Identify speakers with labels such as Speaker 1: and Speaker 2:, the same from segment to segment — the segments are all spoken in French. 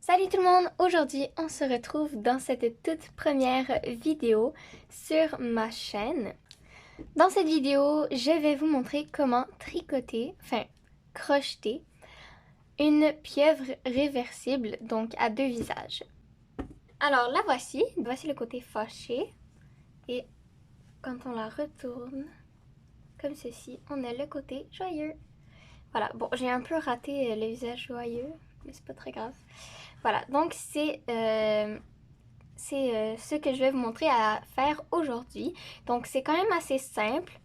Speaker 1: Salut tout le monde! Aujourd'hui, on se retrouve dans cette toute première vidéo sur ma chaîne. Dans cette vidéo, je vais vous montrer comment tricoter, crocheter, une pieuvre réversible, donc à deux visages. Alors la voici, voici le côté fâché et quand on la retourne, comme ceci, on a le côté joyeux. Voilà, bon, j'ai un peu raté le visage joyeux, mais c'est pas très grave. Voilà, donc c'est ce que je vais vous montrer à faire aujourd'hui. Donc c'est quand même assez simple.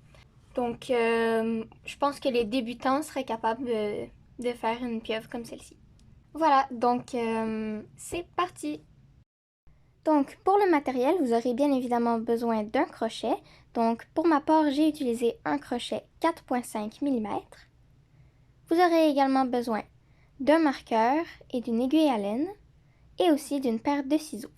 Speaker 1: Donc je pense que les débutants seraient capables de faire une pieuvre comme celle-ci. Voilà, donc c'est parti. Donc pour le matériel, vous aurez bien évidemment besoin d'un crochet. Donc pour ma part, j'ai utilisé un crochet 4,5 mm. Vous aurez également besoin d'un marqueur et d'une aiguille à laine et aussi d'une paire de ciseaux.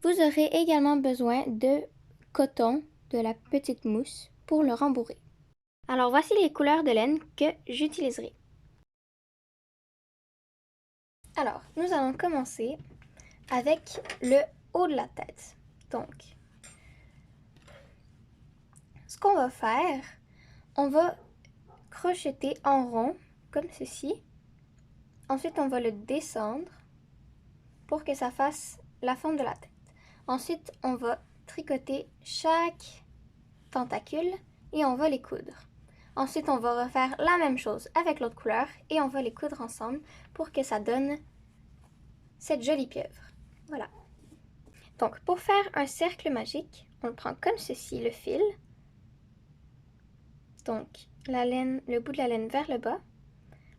Speaker 1: Vous aurez également besoin de coton, de la petite mousse pour le rembourrer. Alors voici les couleurs de laine que j'utiliserai. Alors, nous allons commencer avec le haut de la tête. Donc, ce qu'on va faire, on va crocheter en rond, comme ceci. Ensuite, on va le descendre pour que ça fasse la forme de la tête. Ensuite, on va tricoter chaque tentacule et on va les coudre. Ensuite, on va refaire la même chose avec l'autre couleur et on va les coudre ensemble pour que ça donne cette jolie pieuvre. Voilà. Donc, pour faire un cercle magique, on le prend comme ceci, le fil. Donc, la laine, le bout de la laine vers le bas.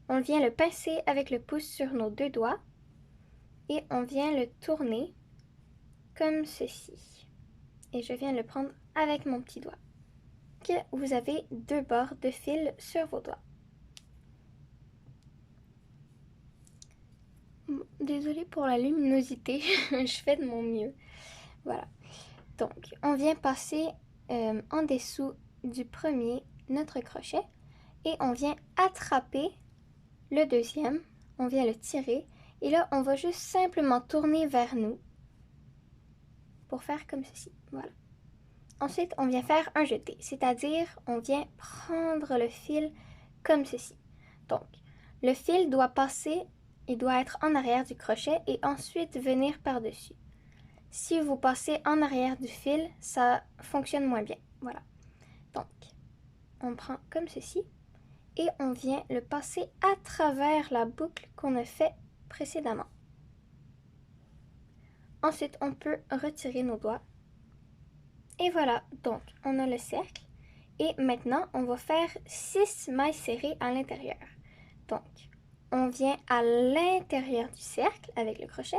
Speaker 1: On vient le pincer avec le pouce sur nos deux doigts et on vient le tourner comme ceci. Et je viens le prendre avec mon petit doigt. Que vous avez deux bords de fil sur vos doigts. Désolée pour la luminosité, je fais de mon mieux. Voilà. Donc, on vient passer en dessous du premier notre crochet et on vient attraper le deuxième. On vient le tirer et là, on va juste simplement tourner vers nous pour faire comme ceci. Voilà. Ensuite, on vient faire un jeté, c'est-à-dire on vient prendre le fil comme ceci. Donc, le fil doit passer, il doit être en arrière du crochet et ensuite venir par-dessus. Si vous passez en arrière du fil, ça fonctionne moins bien. Voilà. Donc, on prend comme ceci et on vient le passer à travers la boucle qu'on a fait précédemment. Ensuite, on peut retirer nos doigts. Et voilà, donc on a le cercle. Et maintenant, on va faire 6 mailles serrées à l'intérieur. Donc, on vient à l'intérieur du cercle avec le crochet.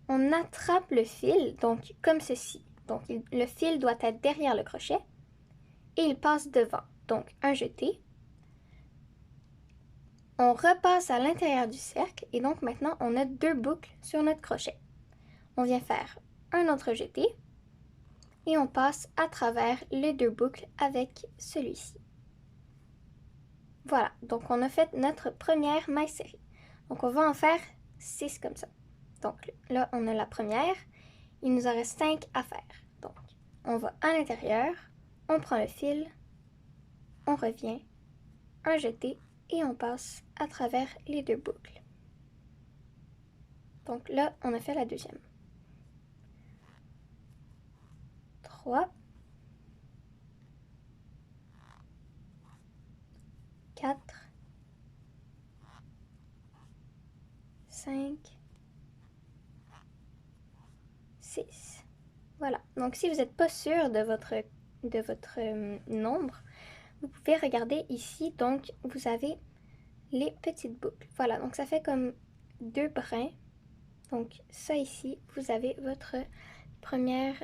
Speaker 1: On attrape le fil, donc comme ceci. Donc, le fil doit être derrière le crochet et il passe devant. Donc, un jeté. On repasse à l'intérieur du cercle et donc maintenant, on a deux boucles sur notre crochet. On vient faire un autre jeté et on passe à travers les deux boucles avec celui-ci. Voilà, donc on a fait notre première maille serrée. Donc on va en faire 6 comme ça. Donc là, on a la première. Il nous en reste 5 à faire. Donc, on va à l'intérieur, on prend le fil, on revient, un jeté et on passe à travers les deux boucles. Donc là, on a fait la deuxième. 3, 4, 5, 6. Voilà. Donc si vous n'êtes pas sûr de votre nombre, vous pouvez regarder ici. Donc vous avez les petites boucles. Voilà, donc ça fait comme deux brins. Donc ça ici, vous avez votre première,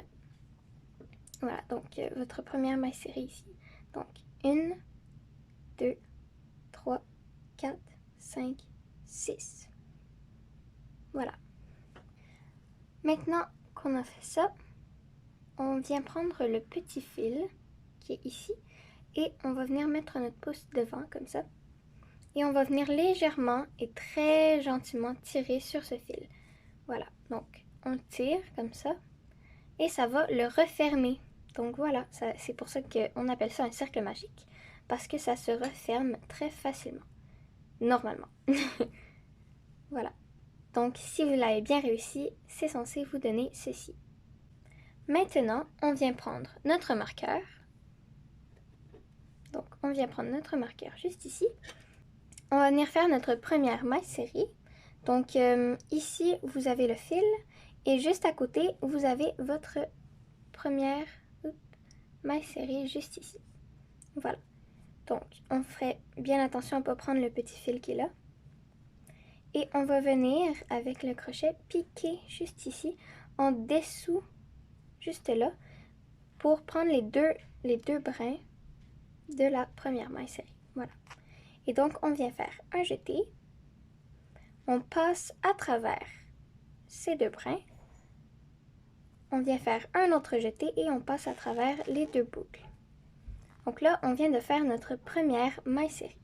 Speaker 1: voilà, donc votre première maille serrée ici. Donc 1, 2, 3, 4, 5, 6. Voilà. Maintenant qu'on a fait ça, on vient prendre le petit fil qui est ici et on va venir mettre notre pouce devant comme ça. et on va venir légèrement et très gentiment tirer sur ce fil. Voilà, donc on tire comme ça et ça va le refermer. Donc voilà, c'est pour ça qu'on appelle ça un cercle magique, parce que ça se referme très facilement, normalement. Voilà, donc si vous l'avez bien réussi, c'est censé vous donner ceci. Maintenant, on vient prendre notre marqueur. Donc on vient prendre notre marqueur juste ici. On va venir faire notre première maille serrée. Donc ici, vous avez le fil et juste à côté, vous avez votre première maille serrée juste ici. Voilà. Donc, on ferait bien attention à ne pas prendre le petit fil qui est là. Et on va venir, avec le crochet, piquer juste ici, en dessous, juste là, pour prendre les deux brins de la première maille serrée. Voilà. Et donc, on vient faire un jeté. On passe à travers ces deux brins. On vient faire un autre jeté et on passe à travers les deux boucles. Donc là, on vient de faire notre première maille serrée.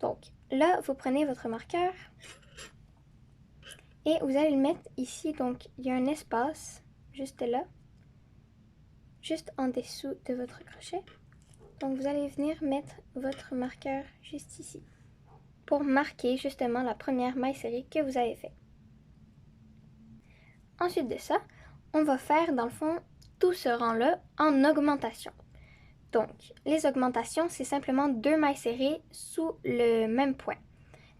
Speaker 1: Donc là, vous prenez votre marqueur et vous allez le mettre ici. Donc il y a un espace juste là, juste en dessous de votre crochet. Donc vous allez venir mettre votre marqueur juste ici pour marquer justement la première maille serrée que vous avez fait. Ensuite de ça, on va faire dans le fond tout ce rang-là en augmentation. Donc, les augmentations, c'est simplement 2 mailles serrées sous le même point.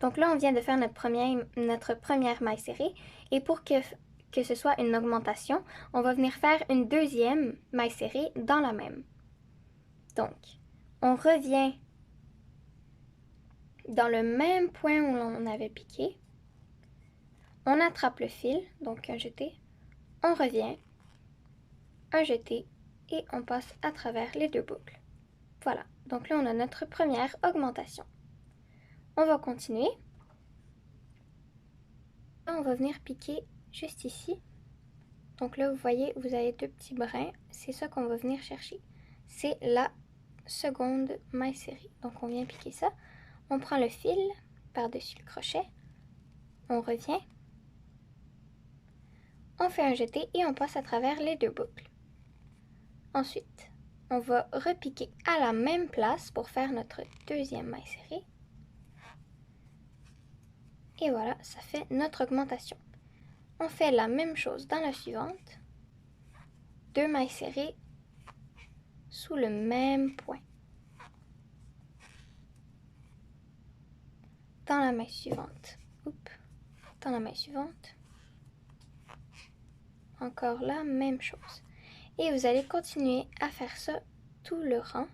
Speaker 1: Donc là, on vient de faire notre première maille serrée. Et pour que ce soit une augmentation, on va venir faire une deuxième maille serrée dans la même. Donc, on revient dans le même point où l'on avait piqué. On attrape le fil, donc un jeté. On revient, un jeté, et on passe à travers les deux boucles. Voilà, donc là on a notre première augmentation. On va continuer. Là, on va venir piquer juste ici. Donc là vous voyez, vous avez deux petits brins. C'est ça qu'on va venir chercher. C'est la seconde maille serrée. Donc on vient piquer ça. On prend le fil par-dessus le crochet. On revient. On fait un jeté et on passe à travers les deux boucles. Ensuite, on va repiquer à la même place pour faire notre deuxième maille serrée. Et voilà, ça fait notre augmentation. On fait la même chose dans la suivante. 2 mailles serrées sous le même point. Dans la maille suivante. Dans la maille suivante. Encore la même chose. Et vous allez continuer à faire ça tout le rang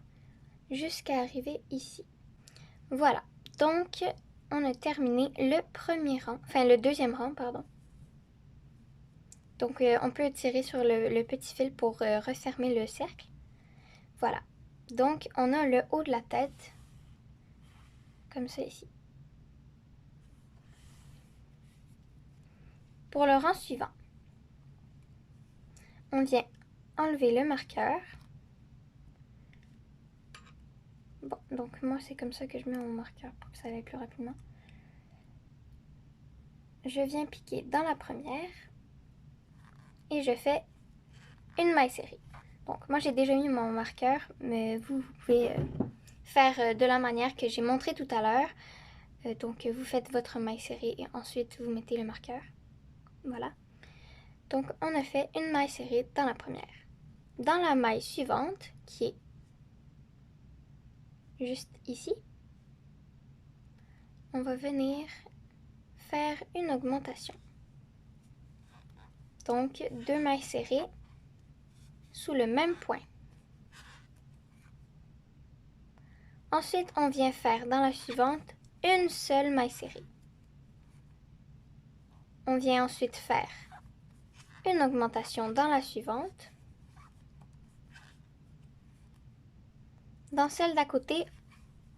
Speaker 1: jusqu'à arriver ici. Voilà, donc on a terminé le premier rang, enfin le deuxième rang, pardon. Donc on peut tirer sur le petit fil pour refermer le cercle. Voilà, donc on a le haut de la tête, comme ça ici. Pour le rang suivant, on vient enlever le marqueur. Bon, donc moi c'est comme ça que je mets mon marqueur pour que ça aille plus rapidement. Je viens piquer dans la première et je fais une maille serrée. Donc moi j'ai déjà mis mon marqueur, mais vous pouvez faire de la manière que j'ai montré tout à l'heure. Donc vous faites votre maille serrée et ensuite vous mettez le marqueur. Voilà. Donc on a fait une maille serrée dans la première. Dans la maille suivante, qui est juste ici, on va venir faire une augmentation. Donc 2 mailles serrées sous le même point. Ensuite, on vient faire dans la suivante une seule maille serrée. On vient ensuite faire une augmentation dans la suivante. Dans celle d'à côté,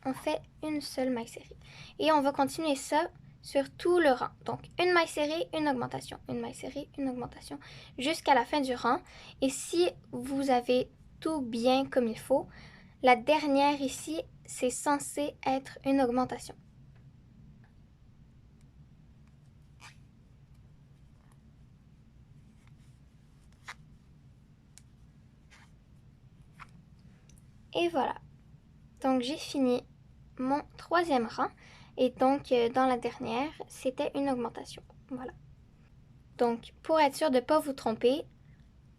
Speaker 1: on fait une seule maille serrée. Et on va continuer ça sur tout le rang. Donc, une maille serrée, une augmentation, une maille serrée, une augmentation, jusqu'à la fin du rang. Et si vous avez tout bien comme il faut, la dernière ici, c'est censé être une augmentation. Et voilà. Donc j'ai fini mon troisième rang. Et donc dans la dernière, c'était une augmentation. Voilà. Donc pour être sûr de ne pas vous tromper,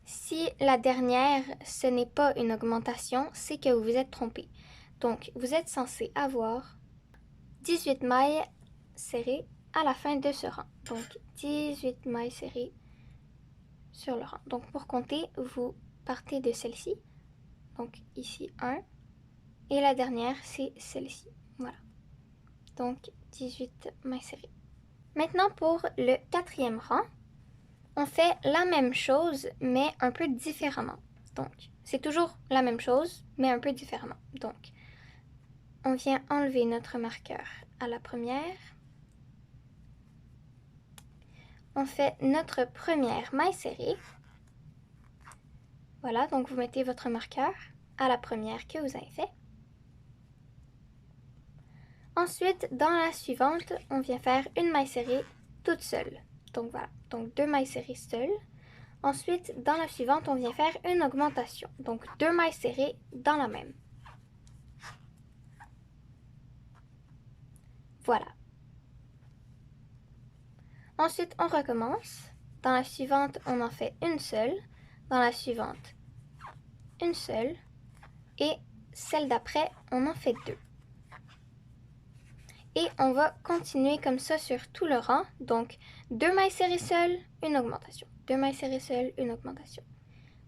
Speaker 1: si la dernière, ce n'est pas une augmentation, c'est que vous vous êtes trompé. Donc vous êtes censé avoir 18 mailles serrées à la fin de ce rang. Donc 18 mailles serrées sur le rang. Donc pour compter, vous partez de celle-ci. Donc ici 1. Et la dernière, c'est celle-ci. Voilà. Donc 18 mailles serrées. Maintenant pour le quatrième rang, on fait la même chose mais un peu différemment. Donc c'est toujours la même chose mais un peu différemment. Donc on vient enlever notre marqueur à la première. On fait notre première maille serrée. Voilà, donc vous mettez votre marqueur à la première que vous avez fait. Ensuite, dans la suivante, on vient faire une maille serrée toute seule. Donc voilà, donc 2 mailles serrées seules. Ensuite, dans la suivante, on vient faire une augmentation. Donc 2 mailles serrées dans la même. Voilà. Ensuite, on recommence. Dans la suivante, on en fait une seule. Dans la suivante, une seule. Et celle d'après, on en fait 2. Et on va continuer comme ça sur tout le rang. Donc 2 mailles serrées seules, une augmentation. 2 mailles serrées seules, une augmentation.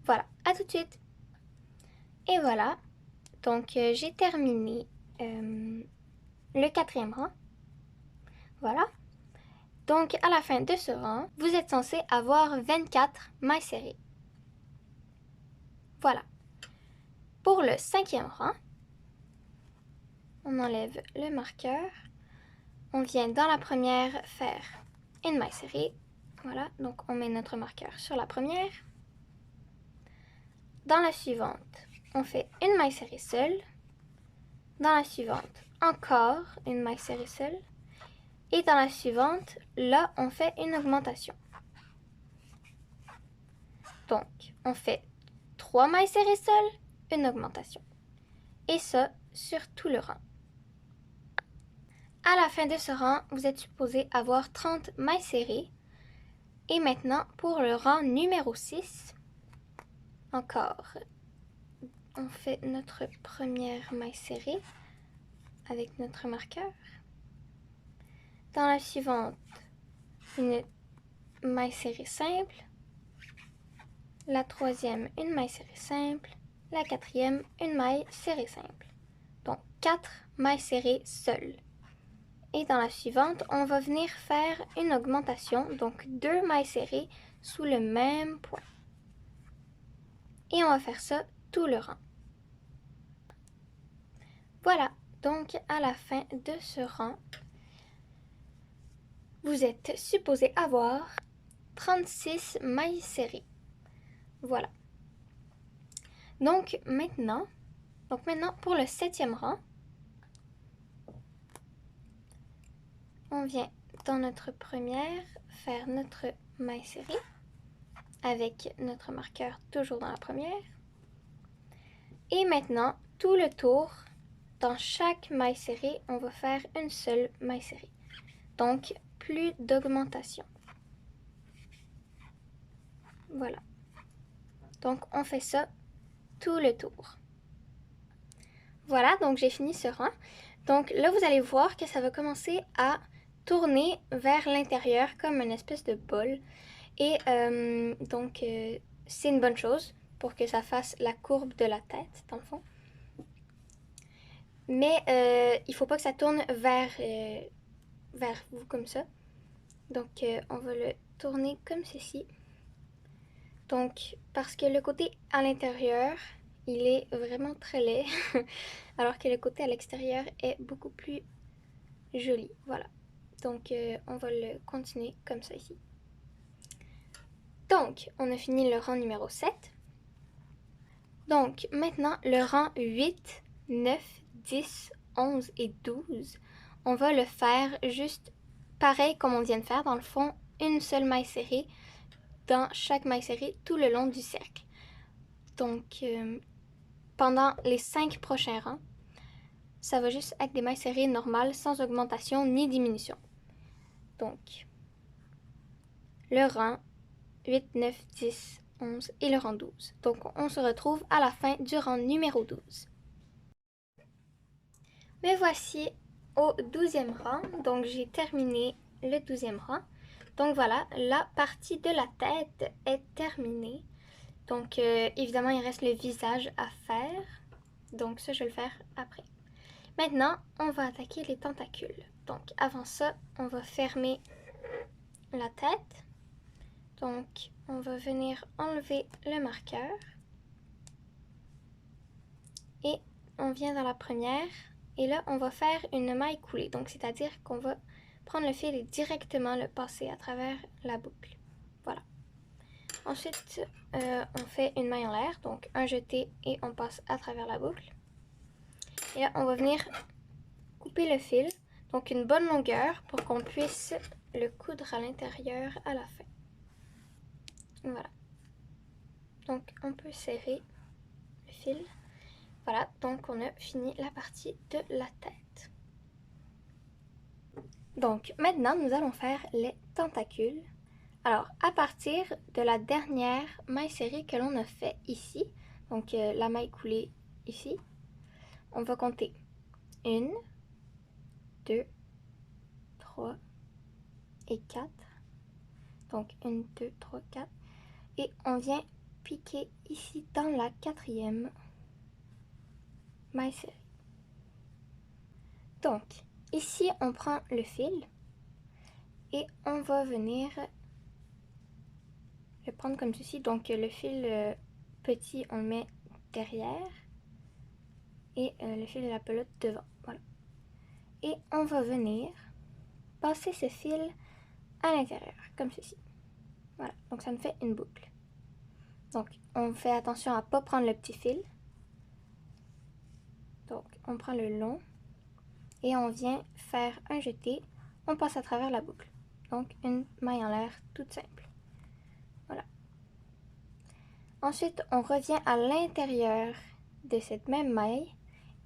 Speaker 1: Voilà, à tout de suite. Et voilà, donc j'ai terminé le quatrième rang. Voilà. Donc à la fin de ce rang, vous êtes censé avoir 24 mailles serrées. Voilà. Pour le cinquième rang, on enlève le marqueur. On vient dans la première faire une maille serrée. Voilà, donc on met notre marqueur sur la première. Dans la suivante, on fait une maille serrée seule. Dans la suivante, encore une maille serrée seule. Et dans la suivante, là, on fait une augmentation. Donc, on fait 3 mailles serrées seules, une augmentation. Et ça, sur tout le rang. À la fin de ce rang, vous êtes supposé avoir 30 mailles serrées. Et maintenant, pour le rang numéro 6, encore, on fait notre première maille serrée avec notre marqueur. Dans la suivante, une maille serrée simple. La troisième, une maille serrée simple. La quatrième, une maille serrée simple. Donc 4 mailles serrées seules. Et dans la suivante, on va venir faire une augmentation, donc 2 mailles serrées sous le même point. Et on va faire ça tout le rang. Voilà, donc à la fin de ce rang, vous êtes supposé avoir 36 mailles serrées. Voilà. Donc maintenant pour le septième rang, on vient dans notre première faire notre maille serrée avec notre marqueur toujours dans la première. Et maintenant, tout le tour, dans chaque maille serrée, on va faire une seule maille serrée. Donc, plus d'augmentation. Voilà. Donc, on fait ça tout le tour. Voilà, donc j'ai fini ce rang. Donc là, vous allez voir que ça va commencer à tourner vers l'intérieur comme une espèce de bol. Et c'est une bonne chose pour que ça fasse la courbe de la tête, dans le fond. Mais il ne faut pas que ça tourne vers vous comme ça. Donc, on va le tourner comme ceci. Donc, parce que le côté à l'intérieur, il est vraiment très laid, alors que le côté à l'extérieur est beaucoup plus joli. Voilà. Donc, on va le continuer comme ça ici. Donc, on a fini le rang numéro 7. Donc, maintenant, le rang 8, 9, 10, 11 et 12, on va le faire juste pareil comme on vient de faire. Dans le fond, une seule maille serrée dans chaque maille serrée tout le long du cercle. Donc, pendant les 5 prochains rangs, ça va juste être des mailles serrées normales sans augmentation ni diminution. Donc, le rang 8, 9, 10, 11 et le rang 12. Donc, on se retrouve à la fin du rang numéro 12. Me voici au 12e rang. Donc, j'ai terminé le 12e rang. Donc, voilà, la partie de la tête est terminée. Donc, évidemment, il reste le visage à faire. Donc, ça, je vais le faire après. Maintenant, on va attaquer les tentacules. Donc, avant ça, on va fermer la tête. Donc, on va venir enlever le marqueur. Et on vient dans la première. Et là, on va faire une maille coulée. Donc, c'est-à-dire qu'on va prendre le fil et directement le passer à travers la boucle. Voilà. Ensuite, on fait une maille en l'air. Donc, un jeté et on passe à travers la boucle. Et là, on va venir couper le fil. Donc, une bonne longueur pour qu'on puisse le coudre à l'intérieur à la fin. Voilà. Donc, on peut serrer le fil. Voilà, donc on a fini la partie de la tête. Donc, maintenant, nous allons faire les tentacules. Alors, à partir de la dernière maille serrée que l'on a fait ici, donc la maille coulée ici, on va compter 1, 2, 3 et 4. Donc, 1, 2, 3, 4. Et on vient piquer ici dans la 4e maille serrée. Donc, ici, on prend le fil et on va venir le prendre comme ceci. Donc, le fil petit, on le met derrière et le fil de la pelote devant. Voilà. Et on va venir passer ce fil à l'intérieur, comme ceci. Voilà, donc ça me fait une boucle. Donc, on fait attention à ne pas prendre le petit fil. Donc, on prend le long et on vient faire un jeté. On passe à travers la boucle. Donc, une maille en l'air toute simple. Voilà. Ensuite, on revient à l'intérieur de cette même maille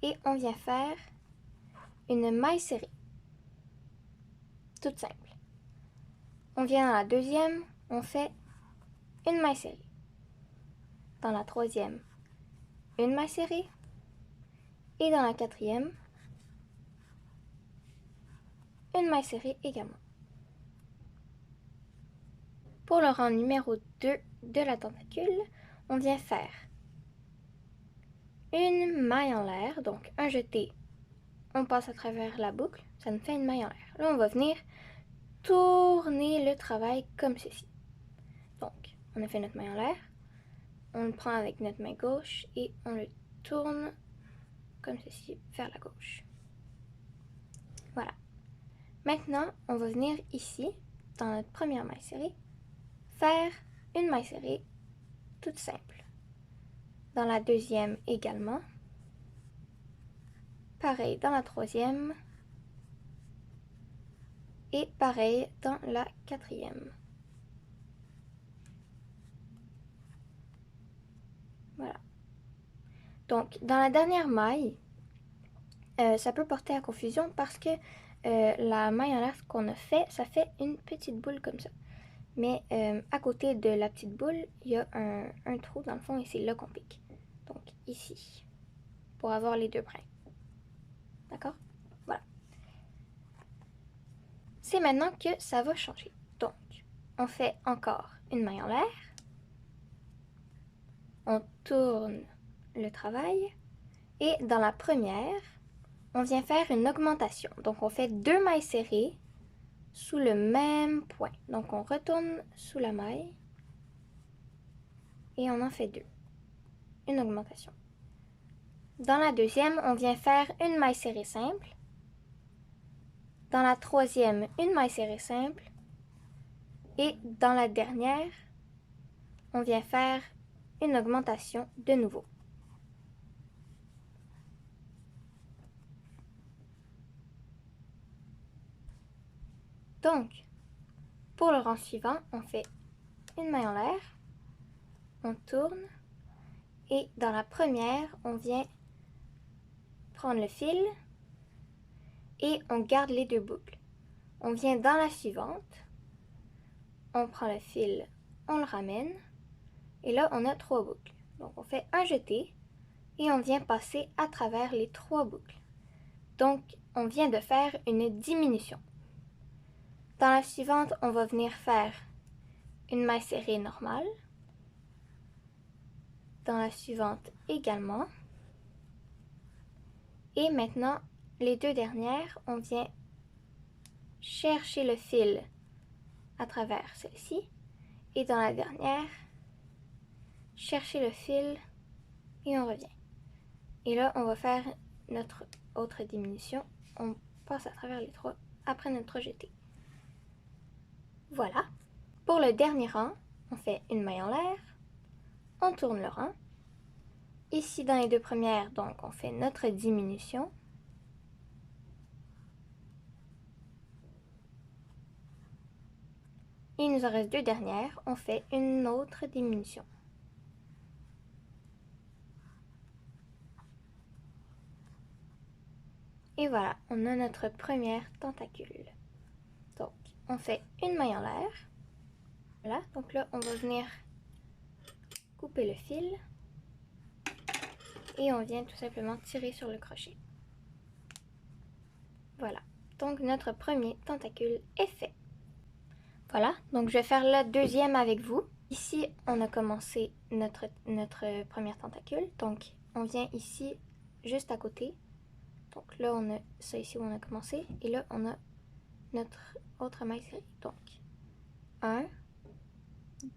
Speaker 1: et on vient faire une maille serrée. Toute simple. On vient dans la deuxième, on fait une maille serrée. Dans la troisième, une maille serrée. Et dans la quatrième, une maille serrée également. Pour le rang numéro 2 de la tentacule, on vient faire une maille en l'air, donc un jeté, on passe à travers la boucle, ça nous fait une maille en l'air. Là, on va venir tourner le travail comme ceci. Donc, on a fait notre maille en l'air, on le prend avec notre main gauche et on le tourne comme ceci vers la gauche. Voilà. Maintenant, on va venir ici, dans notre première maille serrée, faire une maille serrée toute simple. Dans la deuxième également. Pareil dans la troisième. Et pareil dans la quatrième. Voilà. Donc, dans la dernière maille, ça peut porter à confusion parce que la maille en l'air qu'on a fait, ça fait une petite boule comme ça. Mais à côté de la petite boule, il y a un trou dans le fond et c'est là qu'on pique. Donc, ici, pour avoir les deux brins. D'accord? Voilà. C'est maintenant que ça va changer. Donc, on fait encore une maille en l'air. On tourne le travail. Et dans la première, on vient faire une augmentation. Donc, on fait 2 mailles serrées sous le même point. Donc, on retourne sous la maille. Et on en fait 2. Une augmentation. Dans la deuxième, on vient faire une maille serrée simple. Dans la troisième, une maille serrée simple. Et dans la dernière, on vient faire une augmentation de nouveau. Donc, pour le rang suivant, on fait une maille en l'air, on tourne et dans la première, on vient prendre le fil et on garde les deux boucles. On vient dans la suivante, on prend le fil, on le ramène et là on a 3 boucles. Donc on fait un jeté et on vient passer à travers les 3 boucles. Donc on vient de faire une diminution. Dans la suivante, on va venir faire une maille serrée normale. Dans la suivante également. Et maintenant, les deux dernières, on vient chercher le fil à travers celle-ci. Et dans la dernière, chercher le fil et on revient. Et là, on va faire notre autre diminution. On passe à travers les 3 après notre jeté. Voilà. Pour le dernier rang, on fait une maille en l'air, on tourne le rang. Ici, dans les deux premières, donc, on fait notre diminution. Il nous en reste 2 dernières, on fait une autre diminution. Et voilà, on a notre première tentacule. Donc, on fait une maille en l'air. Voilà, donc là, on va venir couper le fil. Et on vient tout simplement tirer sur le crochet. Voilà, donc notre premier tentacule est fait. Voilà, donc je vais faire le deuxième avec vous. Ici, on a commencé notre première tentacule. Donc, on vient ici, juste à côté. Donc là, on a ça ici où on a commencé. Et là, on a notre autre maille serrée. Donc, 1,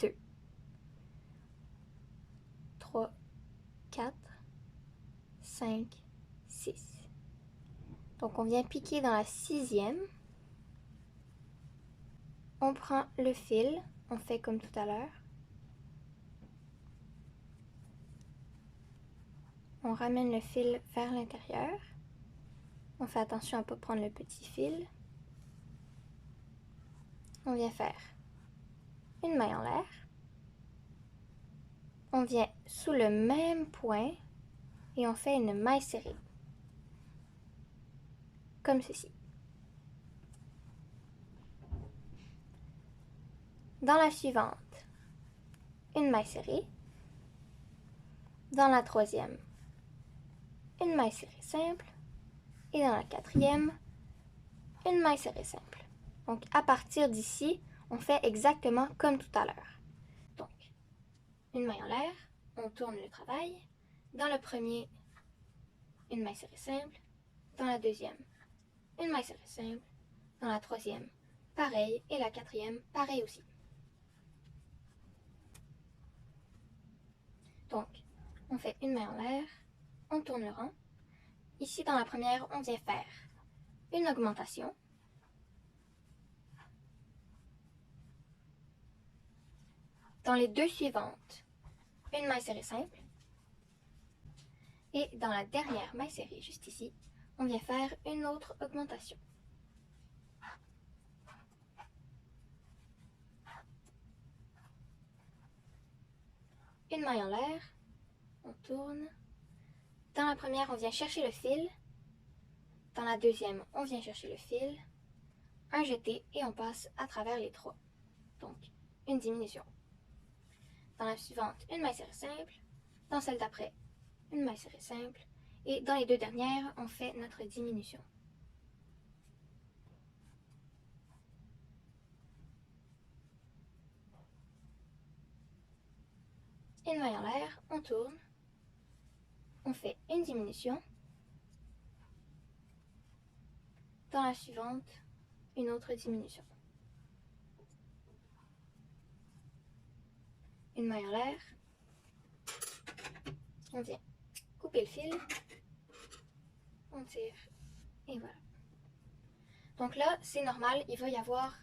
Speaker 1: 2, 3, 4, 5, 6. Donc, on vient piquer dans la 6e. On prend le fil, on fait comme tout à l'heure. On ramène le fil vers l'intérieur. On fait attention à ne pas prendre le petit fil. On vient faire une maille en l'air. On vient sous le même point et on fait une maille serrée. Comme ceci. Dans la suivante, une maille serrée. Dans la troisième, une maille serrée simple. Et dans la quatrième, une maille serrée simple. Donc à partir d'ici, on fait exactement comme tout à l'heure. Donc, une maille en l'air, on tourne le travail. Dans le premier, une maille serrée simple. Dans la deuxième, une maille serrée simple. Dans la troisième, pareil. Et la quatrième, pareil aussi. Donc, on fait une maille en l'air, on tourne le rang. Ici, dans la première, on vient faire une augmentation. Dans les deux suivantes, une maille serrée simple. Et dans la dernière maille serrée, juste ici, on vient faire une autre augmentation. Une maille en l'air, on tourne. Dans la première, on vient chercher le fil. Dans la deuxième, on vient chercher le fil. Un jeté et on passe à travers les 3. Donc, une diminution. Dans la suivante, une maille serrée simple. Dans celle d'après, une maille serrée simple. Et dans les deux dernières, on fait notre diminution. Une maille en l'air, on tourne. On fait une diminution. Dans la suivante, une autre diminution. Une maille en l'air. On vient couper le fil. On tire. Et voilà. Donc là, c'est normal, il va y avoir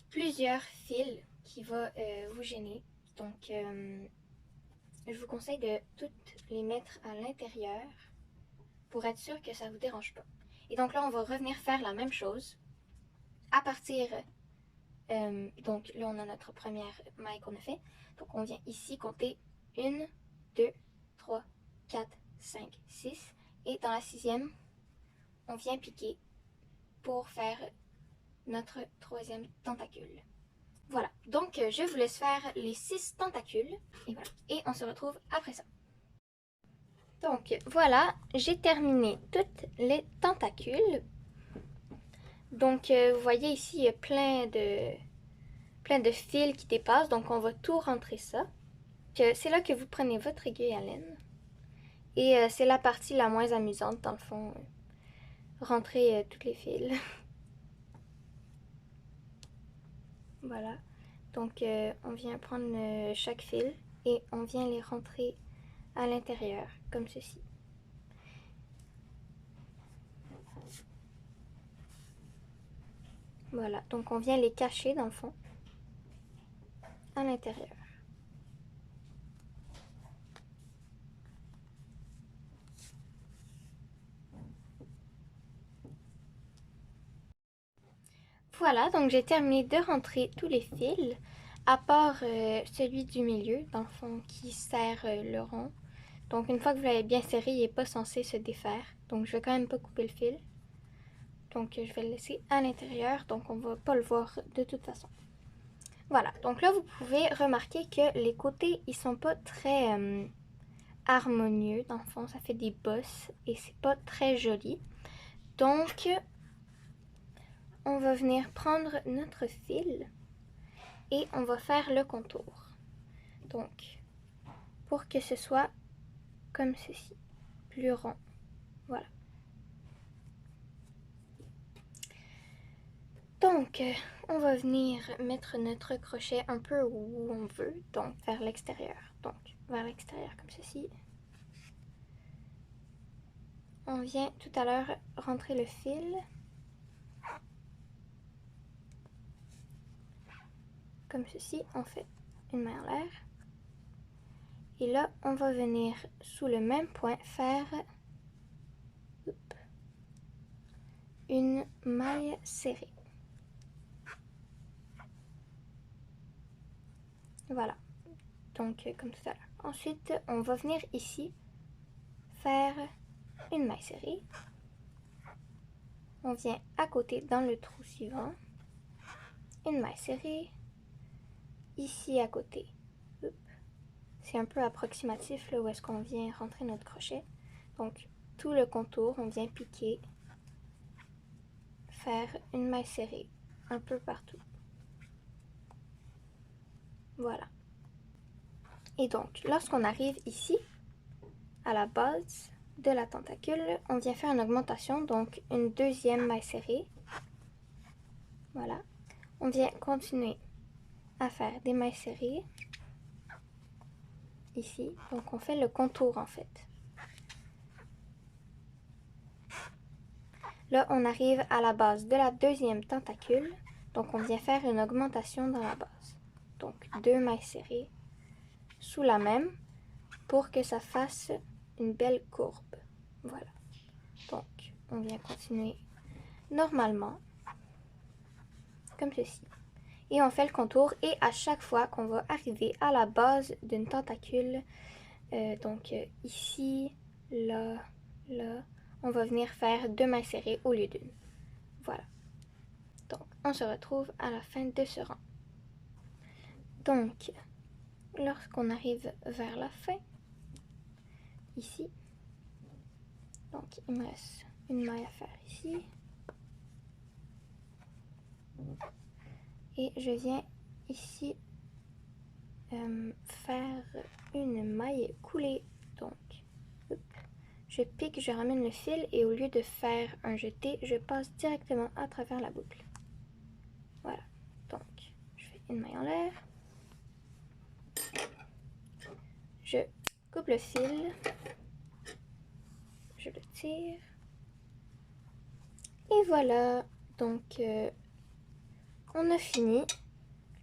Speaker 1: plusieurs fils qui vont vous gêner. Donc, je vous conseille de toutes les mettre à l'intérieur pour être sûr que ça ne vous dérange pas. Et donc là, on va revenir faire la même chose. à partir, donc là on a notre première maille qu'on a fait. Donc on vient ici compter 1, 2, 3, 4, 5, 6. Et dans la sixième, on vient piquer pour faire notre troisième tentacule. Voilà, donc je vous laisse faire les 6 tentacules. Et voilà, et on se retrouve après ça. Donc voilà, j'ai terminé toutes les tentacules. Donc vous voyez ici, il y a plein de fils qui dépassent. Donc on va tout rentrer ça. C'est là que vous prenez votre aiguille à laine. Et c'est la partie la moins amusante dans le fond. Rentrer tous les fils. Voilà. Donc on vient prendre chaque fil et on vient les rentrer à l'intérieur, comme ceci. Voilà, donc on vient les cacher dans le fond, à l'intérieur. Voilà, donc j'ai terminé de rentrer tous les fils, à part celui du milieu, dans le fond, qui serre le rond. Donc une fois que vous l'avez bien serré, il n'est pas censé se défaire. Donc je vais quand même pas couper le fil. Donc je vais le laisser à l'intérieur, donc on va pas le voir de toute façon. Voilà, donc là vous pouvez remarquer que les côtés ils sont pas très harmonieux, dans le fond ça fait des bosses et c'est pas très joli. Donc on va venir prendre notre fil et on va faire le contour. Donc pour que ce soit comme ceci, plus rond, voilà. Donc, on va venir mettre notre crochet un peu où on veut, donc vers l'extérieur. Donc, vers l'extérieur comme ceci. On vient tout à l'heure rentrer le fil. Comme ceci, on fait une maille en l'air. Et là, on va venir sous le même point faire une maille serrée. Voilà, donc comme tout à l'heure. Ensuite, on va venir ici faire une maille serrée. On vient à côté dans le trou suivant, une maille serrée. Ici à côté, c'est un peu approximatif là où est-ce qu'on vient rentrer notre crochet. Donc tout le contour, on vient piquer, faire une maille serrée un peu partout. Voilà. Et donc, lorsqu'on arrive ici, à la base de la tentacule, on vient faire une augmentation, donc une deuxième maille serrée. Voilà. On vient continuer à faire des mailles serrées. Ici, donc on fait le contour en fait. Là, on arrive à la base de la deuxième tentacule, donc on vient faire une augmentation dans la base. Donc 2 mailles serrées sous la même pour que ça fasse une belle courbe. Voilà. Donc on vient continuer normalement, comme ceci. Et on fait le contour et à chaque fois qu'on va arriver à la base d'une tentacule, ici, là, là, on va venir faire 2 mailles serrées au lieu d'une. Voilà. Donc, on se retrouve à la fin de ce rang. Donc, lorsqu'on arrive vers la fin, ici, donc il me reste une maille à faire ici. Et je viens ici faire une maille coulée. Donc, je pique, je ramène le fil et au lieu de faire un jeté, je passe directement à travers la boucle. Voilà. Donc, je fais une maille en l'air. Je coupe le fil. Je le tire. Et voilà. Donc, on a fini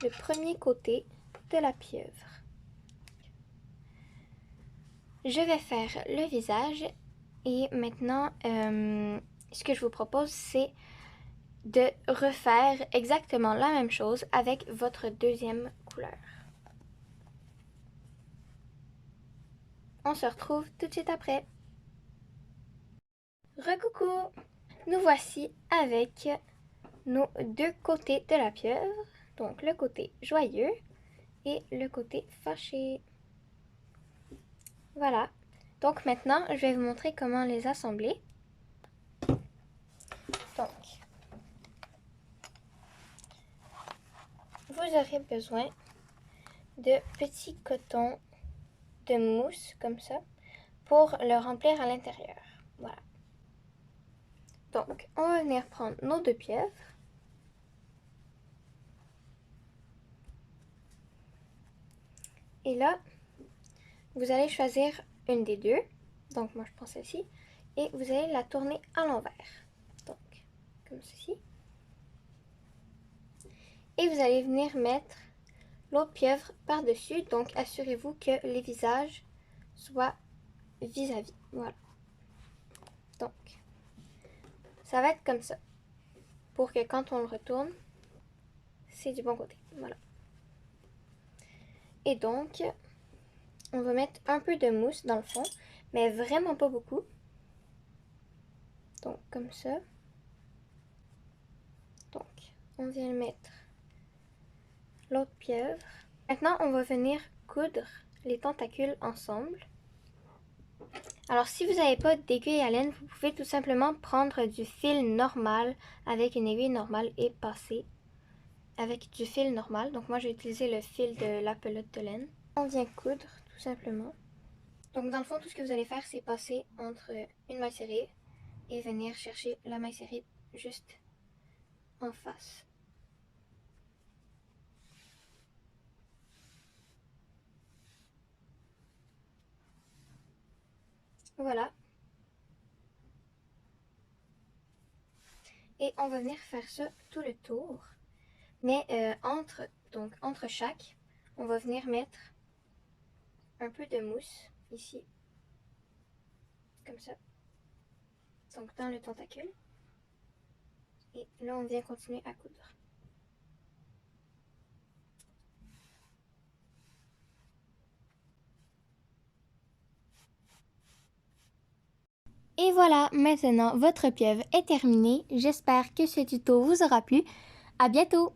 Speaker 1: le premier côté de la pieuvre. Je vais faire le visage et maintenant, ce que je vous propose, c'est de refaire exactement la même chose avec votre deuxième couleur. On se retrouve tout de suite après. Recoucou! Nous voici avec nos deux côtés de la pieuvre, donc le côté joyeux et le côté fâché. Voilà. Donc maintenant, je vais vous montrer comment les assembler. Donc, vous aurez besoin de petits cotons de mousse comme ça pour le remplir à l'intérieur. Voilà. Donc, on va venir prendre nos deux pieuvres. Et là, vous allez choisir une des deux. Donc, moi, je prends celle-ci. Et vous allez la tourner à l'envers. Donc, comme ceci. Et vous allez venir mettre l'autre pieuvre par-dessus. Donc, assurez-vous que les visages soient vis-à-vis. Voilà. Donc, ça va être comme ça. Pour que quand on le retourne, c'est du bon côté. Voilà. Et donc, on va mettre un peu de mousse dans le fond, mais vraiment pas beaucoup. Donc, comme ça. Donc, on vient mettre l'autre pieuvre. Maintenant, on va venir coudre les tentacules ensemble. Alors, si vous n'avez pas d'aiguille à laine, vous pouvez tout simplement prendre du fil normal avec une aiguille normale et passer avec du fil normal. Donc, moi, j'ai utilisé le fil de la pelote de laine. On vient coudre, tout simplement. Donc, dans le fond, tout ce que vous allez faire, c'est passer entre une maille serrée et venir chercher la maille serrée juste en face. Voilà. Et on va venir faire ça tout le tour. Mais entre chaque, on va venir mettre un peu de mousse ici. Comme ça. Donc dans le tentacule. Et là, on vient continuer à coudre. Et voilà, maintenant votre pieuvre est terminée. J'espère que ce tuto vous aura plu. À bientôt!